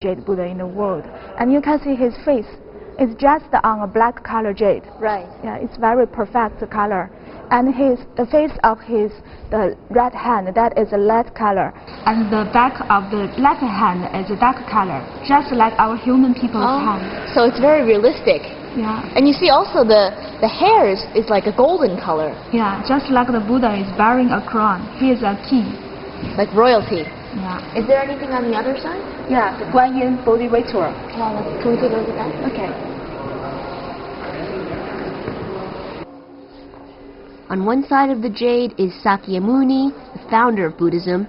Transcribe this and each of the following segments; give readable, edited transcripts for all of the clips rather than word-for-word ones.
jade Buddha in the world. And you can see his face is just on a black color jade. Right. Yeah, it's very perfect color. And the face of the right hand, that is a light color. And the back of the left hand is a dark color, just like our human people's hand. So it's very realistic. Yeah. And you see also the hair is like a golden color. Yeah, just like the Buddha is bearing a crown. He is a king. Like royalty. Yeah. Is there anything on the other side? Yeah, the Guanyin Bodhi ritual. Can we take a look at that? Okay. On one side of the jade is Sakyamuni, the founder of Buddhism,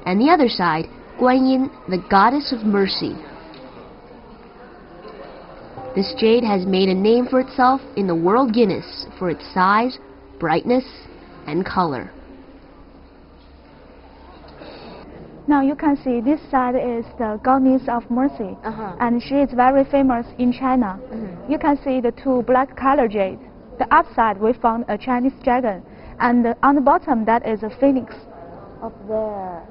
and the other side, Guanyin, the goddess of mercy. This jade has made a name for itself in the World Guinness for its size, brightness, and color. Now you can see this side is the goddess of mercy, and she is very famous in China. You can see the two black color jades. The upside we found a Chinese dragon, and on the bottom that is a phoenix. Up there.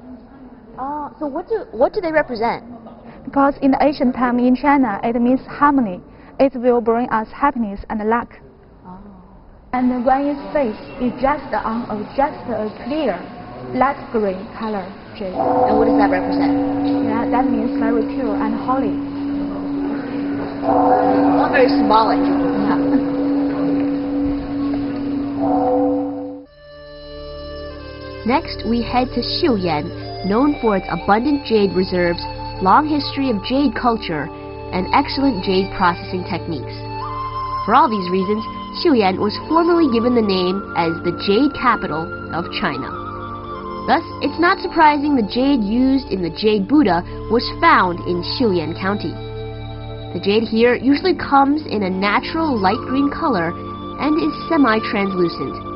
So what do they represent? Because in the ancient time in China, it means harmony. It will bring us happiness and luck. And the Guanyin's face is just a clear light green color jade. And what does that represent? Yeah, that means very pure and holy. All very symbolic. Yeah. Next, we head to Xiuyan, known for its abundant jade reserves, long history of jade culture, and excellent jade processing techniques. For all these reasons, Xiuyan was formally given the name as the Jade Capital of China. Thus, it's not surprising the jade used in the Jade Buddha was found in Xiuyan County. The jade here usually comes in a natural light green color and is semi-translucent.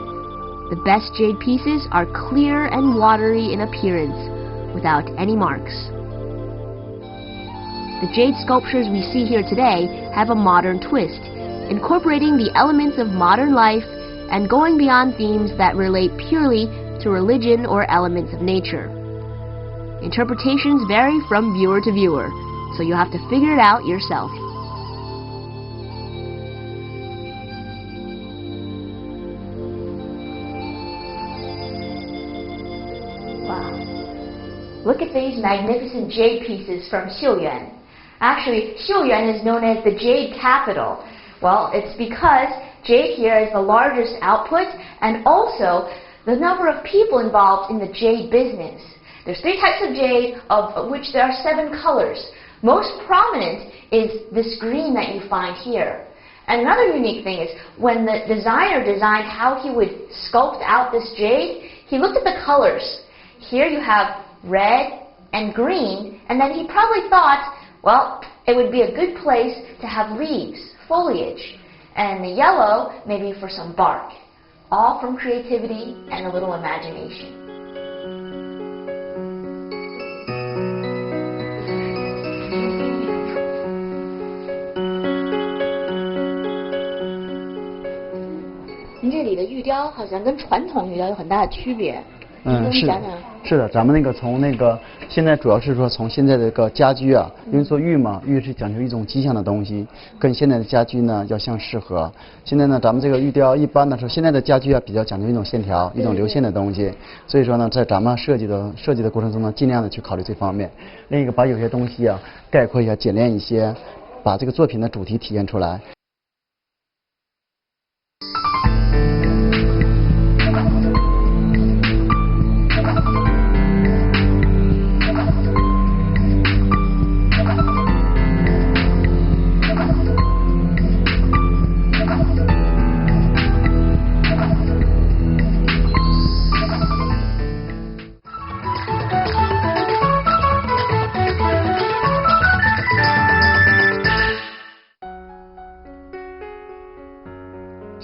The best jade pieces are clear and watery in appearance, without any marks. The jade sculptures we see here today have a modern twist, incorporating the elements of modern life and going beyond themes that relate purely to religion or elements of nature. Interpretations vary from viewer to viewer, so you have to figure it out yourself. Look at these magnificent jade pieces from Xiuyan. Actually, Xiuyan is known as the Jade Capital. Well, it's because jade here is the largest output and also the number of people involved in the jade business. There's 3 types of jade, of which there are 7 colors. Most prominent is this green that you find here. And another unique thing is when the designer designed how he would sculpt out this jade, he looked at the colors. Here you have red and green, and then he probably thought, well, it would be a good place to have leaves, foliage, and the yellow maybe for some bark, all from creativity and a little imagination.这里的玉雕好像跟传统玉雕有很大的区别。是的，咱们从现在主要是说从现在的这个家居啊，因为做玉嘛，玉是讲究一种吉祥的东西，跟现在的家居呢要相适合。现在呢，咱们这个玉雕一般的说，现在的家居啊比较讲究一种线条、一种流线的东西，所以说呢，在咱们设计的过程中呢，尽量的去考虑这方面。另一个把有些东西啊概括一下、简练一些，把这个作品的主题体现出来。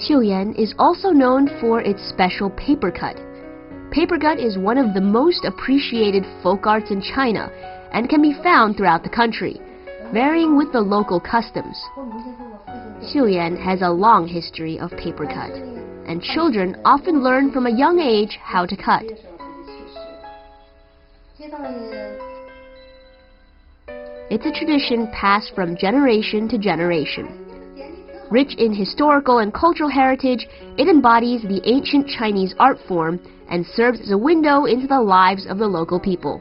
Xiuyan is also known for its special paper cut. Paper cut is one of the most appreciated folk arts in China and can be found throughout the country, varying with the local customs. Xiuyan has a long history of paper cut, and children often learn from a young age how to cut. It's a tradition passed from generation to generation. Rich in historical and cultural heritage, it embodies the ancient Chinese art form and serves as a window into the lives of the local people.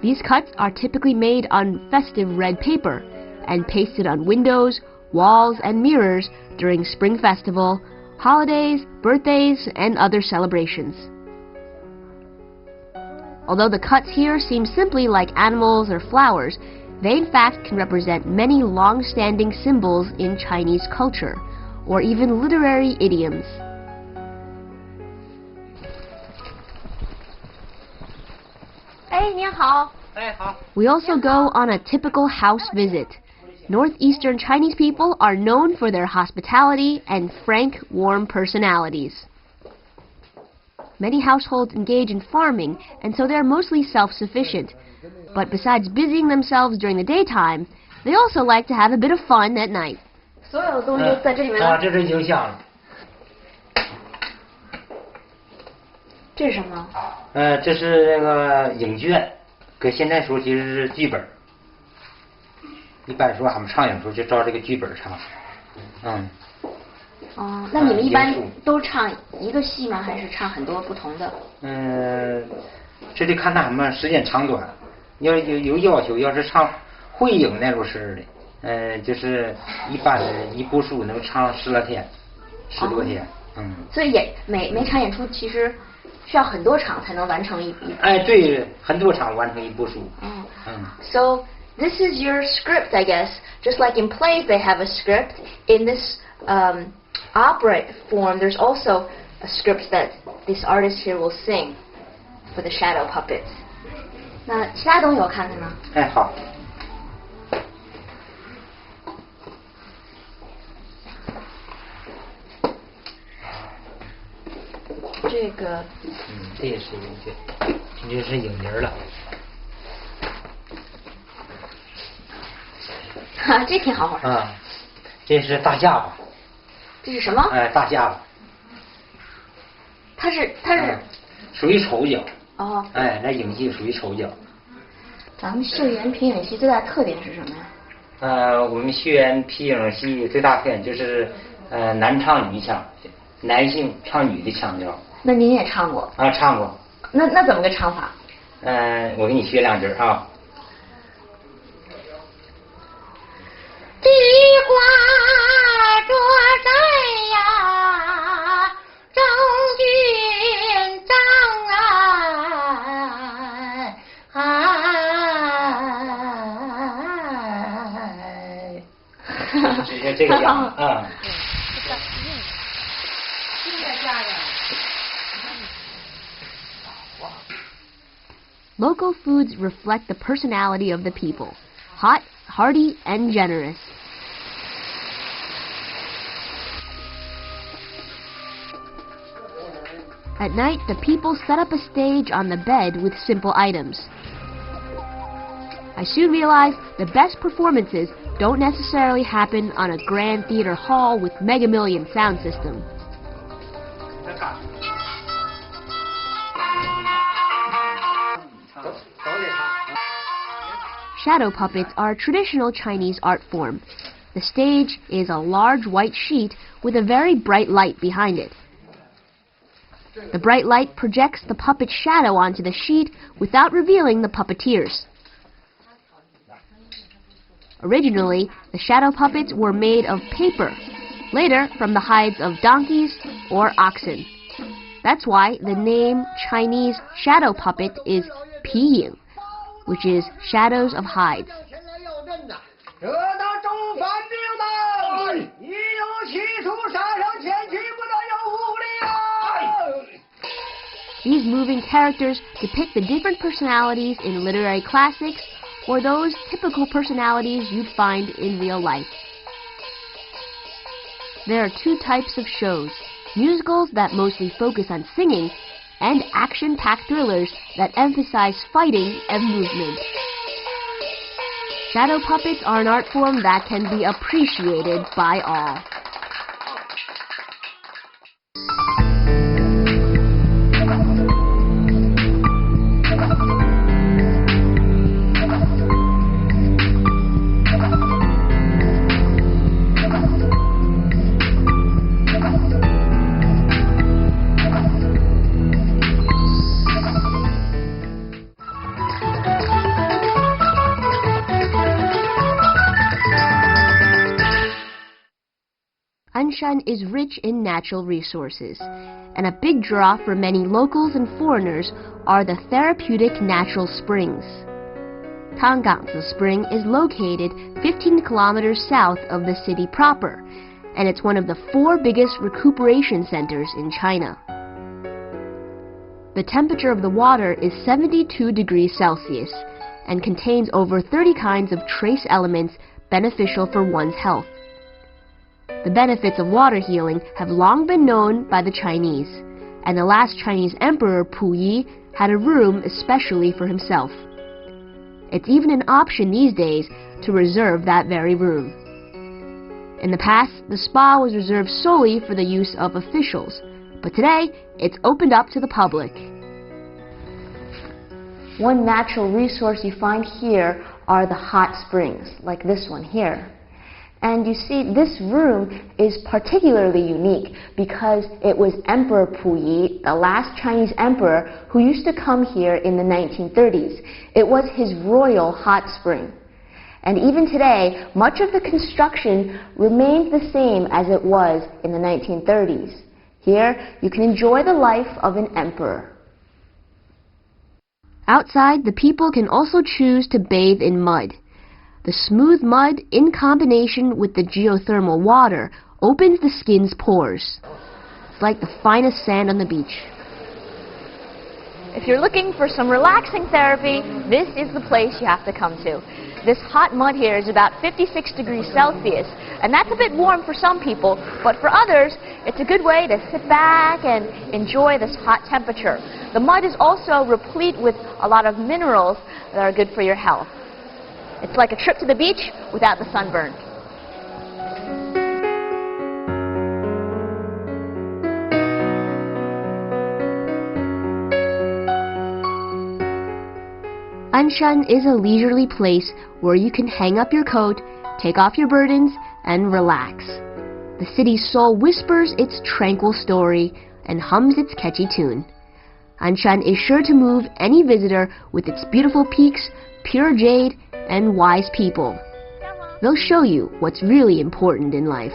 These cuts are typically made on festive red paper and pasted on windows, walls, and mirrors during Spring Festival, holidays, birthdays, and other celebrations. Although the cuts here seem simply like animals or flowers, they in fact can represent many long-standing symbols in Chinese culture, or even literary idioms. We also go on a typical house visit. Northeastern Chinese people are known for their hospitality and frank, warm personalities. Many households engage in farming, and so they're mostly self-sufficient. But besides busying themselves during the daytime, they also like to have a bit of fun at night. 所有的东西都在这里面了。这是影响了。这是什么？这是那个影卷，跟现在说其实是剧本。一般说俺们唱影时候就照这个剧本唱。哦，那你们一般都唱一个戏吗？还是唱很多不同的？这得看咱们时间长短。要有要求，要是唱会影那种式的，就是一般的一部书能唱10来天，10多天。所以每场演出其实需要很多场才能完成一。对，很多场完成一部书。So this is your script, I guess. Just like in plays, they have a script. In this opera form, there's also a script that this artist here will sing for the shadow puppets. 那其他东西我看看呢？好。这个。这也是影卷，这就是影人了。这挺好玩。这是大下巴。这是什么？大下巴。它是。属于丑角。那影戏属于丑角。咱们秀妍皮影戏最大特点是什么呀？我们秀妍皮影戏最大特点就是男唱女腔，男性唱女的腔调。那您也唱过？唱过。那怎么个唱法？我给你学2句啊。菊花着山呀，郑军长这个样Local foods reflect the personality of the people, hot, hearty, and generous. At night, the people set up a stage on the bed with simple items. I soon realized the best performances don't necessarily happen on a grand theater hall with mega-million sound system. Shadow puppets are a traditional Chinese art form. The stage is a large white sheet with a very bright light behind it. The bright light projects the puppet's shadow onto the sheet without revealing the puppeteers. Originally, the shadow puppets were made of paper, later from the hides of donkeys or oxen. That's why the name Chinese shadow puppet is Piying, which is shadows of hides. These moving characters depict the different personalities in literary classics or those typical personalities you'd find in real life. There are two types of shows: musicals that mostly focus on singing, and action-packed thrillers that emphasize fighting and movement. Shadow puppets are an art form that can be appreciated by all. An'shan is rich in natural resources, and a big draw for many locals and foreigners are the therapeutic natural springs. Tanggangzi Spring is located 15 kilometers south of the city proper, and it's one of the 4 biggest recuperation centers in China. The temperature of the water is 72 degrees Celsius and contains over 30 kinds of trace elements beneficial for one's health. The benefits of water healing have long been known by the Chinese, and the last Chinese emperor, Puyi, had a room especially for himself. It's even an option these days to reserve that very room. In the past, the spa was reserved solely for the use of officials, but today, it's opened up to the public. One natural resource you find here are the hot springs, like this one here. And you see, this room is particularly unique because it was Emperor Puyi, the last Chinese emperor, who used to come here in the 1930s. It was his royal hot spring. And even today, much of the construction remains the same as it was in the 1930s. Here, you can enjoy the life of an emperor. Outside, the people can also choose to bathe in mud. The smooth mud, in combination with the geothermal water, opens the skin's pores. It's like the finest sand on the beach. If you're looking for some relaxing therapy, this is the place you have to come to. This hot mud here is about 56 degrees Celsius, and that's a bit warm for some people, but for others, it's a good way to sit back and enjoy this hot temperature. The mud is also replete with a lot of minerals that are good for your health. It's like a trip to the beach without the sunburn. An'shan is a leisurely place where you can hang up your coat, take off your burdens, and relax. The city's soul whispers its tranquil story and hums its catchy tune. An'shan is sure to move any visitor with its beautiful peaks, pure jade, and wise people. They'll show you what's really important in life.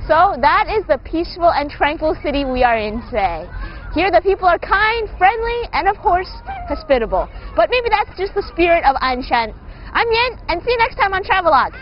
So that is the peaceful and tranquil city we are in today. Here the people are kind, friendly, and of course, hospitable. But maybe that's just the spirit of An'shan. I'm Yen, and see you next time on Travelogue.